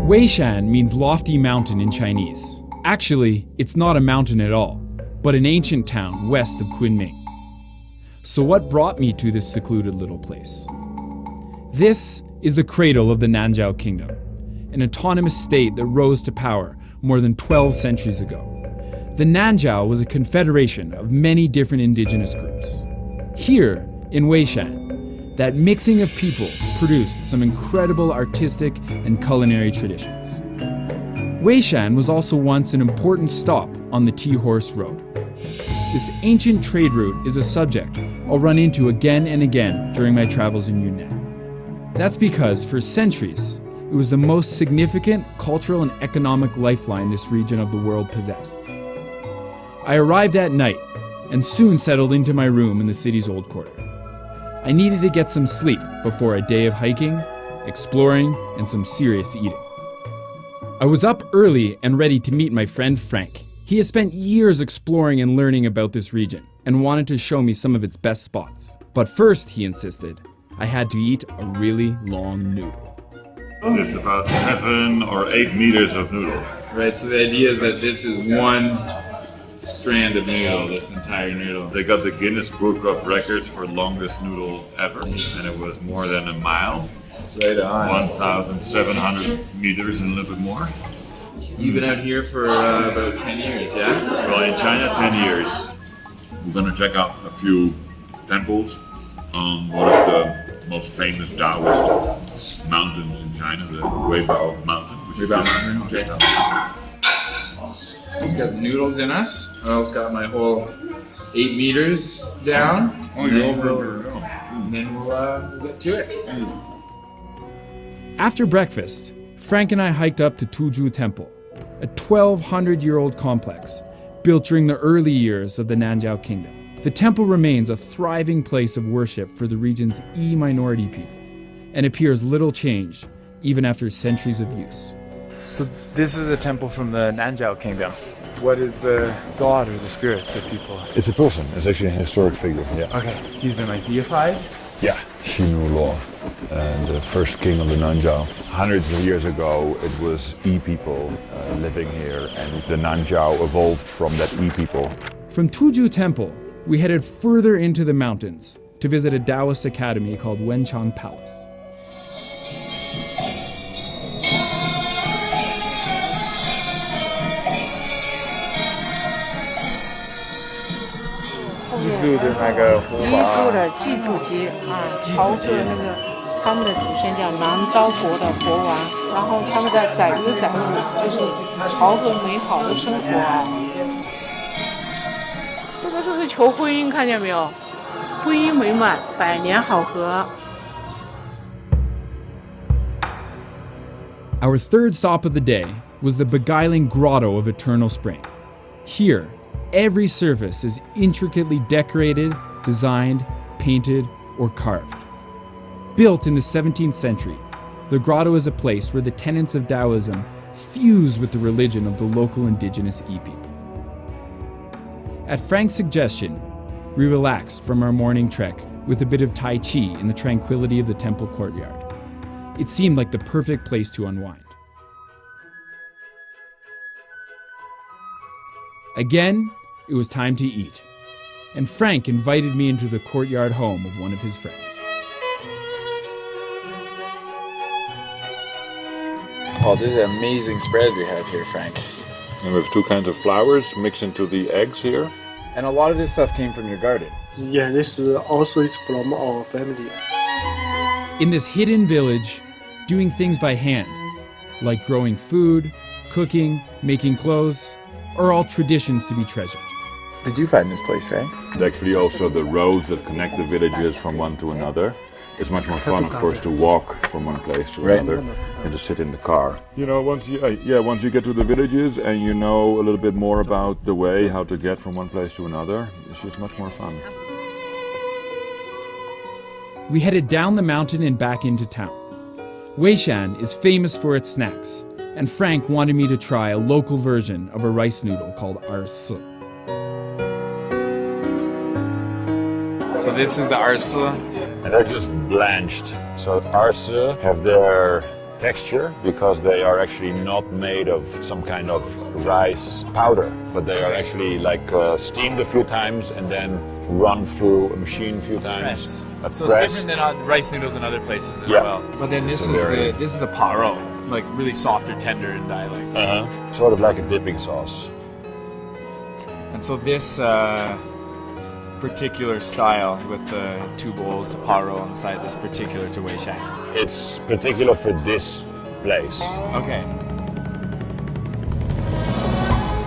Weishan means lofty mountain in Chinese. Actually, it's not a mountain at all, but an ancient town west of Kunming. So what brought me to this secluded little place? This is the cradle of the Nanzhao Kingdom, an autonomous state that rose to power more than 12 centuries ago. The Nanzhao was a confederation of many different indigenous groups. Here, in Weishan, that mixing of people produced some incredible artistic and culinary traditions. Weishan was also once an important stop on the Tea-Horse Road. This ancient trade route is a subject I'll run into again and again during my travels in Yunnan. That's because, for centuries, it was the most significant cultural and economic lifeline this region of the world possessed. I arrived at night and soon settled into my room in the city's old quarter. I needed to get some sleep before a day of hiking, exploring, and some serious eating. I was up early and ready to meet my friend Frank. He has spent years exploring and learning about this region and wanted to show me some of its best spots. But first, he insisted, I had to eat a really long noodle. It's about 7 or 8 meters of noodle. Right, so the idea is that this is one strand of noodle, this entire noodle. They got the Guinness Book of Records for longest noodle ever, and it was more than a mile. Right on. 1,700 meters and a little bit more. You've been out here for about 10 years, yeah? Well, in China, 10 years. We're going to check out a few temples on one of the most famous Taoist mountains in China, the Weibao Mountain. Weibao Mountain, okay. It's got the noodles in us. I also got my whole 8 meters down. Oh, you're over. And then we'll get to it. After breakfast, Frank and I hiked up to Tuju Temple, a 1,200-year-old complex built during the early years of the Nanzhao Kingdom. The temple remains a thriving place of worship for the region's minority people and appears little changed even after centuries of use. So this is a temple from the Nanzhao Kingdom. What is the god or the spirits that people... It's a person. It's actually a historic figure, yeah. Okay, he's been like deified? Yeah, Xinu Law, the first king of the Nanzhao. Hundreds of years ago, it was people living here, and the Nanzhao evolved from that people. From Tuju Temple, we headed further into the mountains to visit a Taoist academy called Wenchang Palace. Yizu 的那个湖彝族的祭祖节啊，朝着那个他们的祖先叫南诏国的国王，然后他们在载歌载舞，就是朝着美好的生活啊。这个就是求婚姻，看见没有？婚姻美满，百年好合。Our third stop of the day was the Beguiling Grotto of Eternal Spring. Here, every surface is intricately decorated, designed, painted, or carved. Built in the 17th century, the grotto is a place where the tenets of Taoism fuse with the religion of the local indigenous people. At Frank's suggestion, we relaxed from our morning trek with a bit of Tai Chi in the tranquility of the temple courtyard. It seemed like the perfect place to unwind. Again, it was time to eat, and Frank invited me into the courtyard home of one of his friends. Oh, this is an amazing spread we have here, Frank. And we have 2 kinds of flowers mixed into the eggs here. And a lot of this stuff came from your garden. Yeah, this is also from our family. In this hidden village, doing things by hand, like growing food, cooking, making clothes, are all traditions to be treasured. Did you find this place, Frank? And actually also the roads that connect the villages from one to another. It's much more fun, of course, to walk from one place to another than to sit in the car. You know, once you get to the villages and you know a little bit more about the way, how to get from one place to another, it's just much more fun. We headed down the mountain and back into town. Weishan is famous for its snacks, and Frank wanted me to try a local version of a rice noodle called arsi. So this is the arsi. And they're just blanched. So arsi have their texture because they are actually not made of some kind of rice powder, but they are actually like steamed a few times and then run through a machine a few times. So it's different than on rice noodles in other places as well. But then this is the paro, like really soft or tender in dialect. Sort of like a dipping sauce. And so this particular style with the two bowls, the paro on the side, is particular to Wenchang. It's particular for this place. Okay.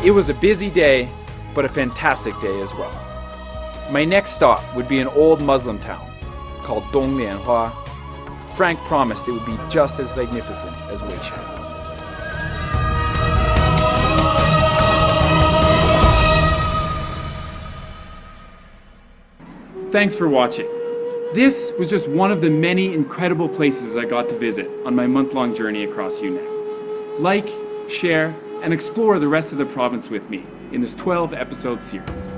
It was a busy day, but a fantastic day as well. My next stop would be an old Muslim town called Donglianhua. Frank promised it would be just as magnificent as Wenchang. Thanks for watching. This was just one of the many incredible places I got to visit on my month-long journey across Yunnan. Like, share, and explore the rest of the province with me in this 12-episode series.